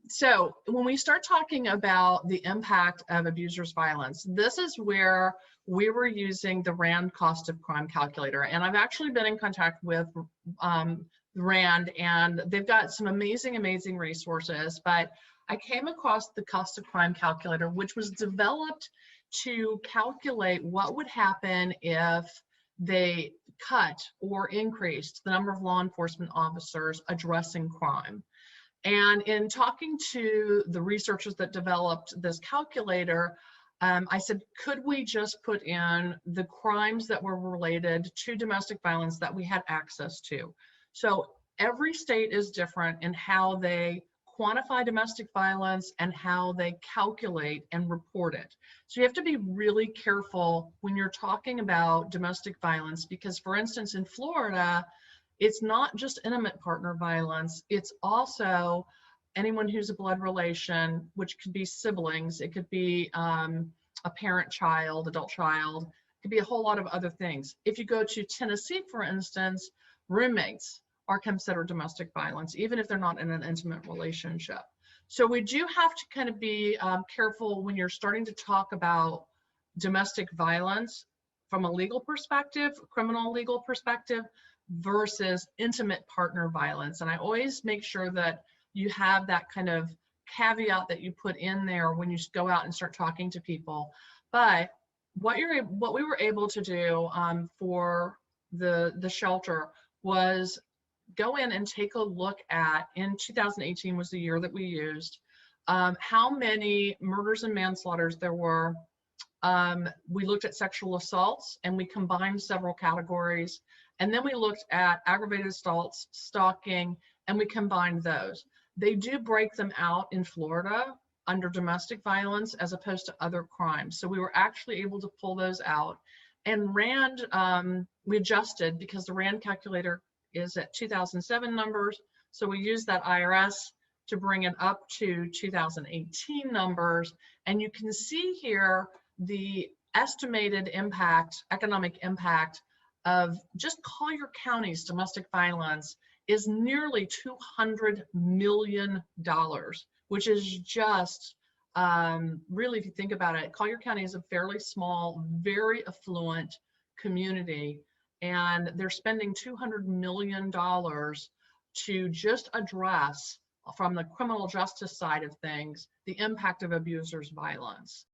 So when we start talking about the impact of abusers' violence, this is where we were using the RAND cost of crime calculator. And I've actually been in contact with RAND, and they've got some amazing, amazing resources. But I came across the cost of crime calculator, which was developed to calculate what would happen if they cut or increased the number of law enforcement officers addressing crime. And in talking to the researchers that developed this calculator, I said, could we just put in the crimes that were related to domestic violence that we had access to? So every state is different in how they quantify domestic violence and how they calculate and report it. So you have to be really careful when you're talking about domestic violence, because for instance, in Florida, it's not just intimate partner violence, it's also anyone who's a blood relation, which could be siblings, it could be a parent child, adult child, it could be a whole lot of other things. If you go to Tennessee, for instance, roommates are considered domestic violence, even if they're not in an intimate relationship. So we do have to kind of be careful when you're starting to talk about domestic violence from a legal perspective, criminal legal perspective, versus intimate partner violence. And I always make sure that you have that kind of caveat that you put in there when you go out and start talking to people. But what we were able to do for the shelter was go in and take a look at, in 2018 was the year that we used, how many murders and manslaughters there were. We looked at sexual assaults and we combined several categories. And then we looked at aggravated assaults, stalking, and we combined those. They do break them out in Florida under domestic violence as opposed to other crimes. So we were actually able to pull those out. And RAND, we adjusted because the RAND calculator is at 2007 numbers. So we used that IRS to bring it up to 2018 numbers. And you can see here the estimated impact, economic impact of just Collier County's domestic violence is nearly $200 million, which is just really, if you think about it, Collier County is a fairly small, very affluent community, and they're spending $200 million to just address, from the criminal justice side of things, the impact of abusers' violence.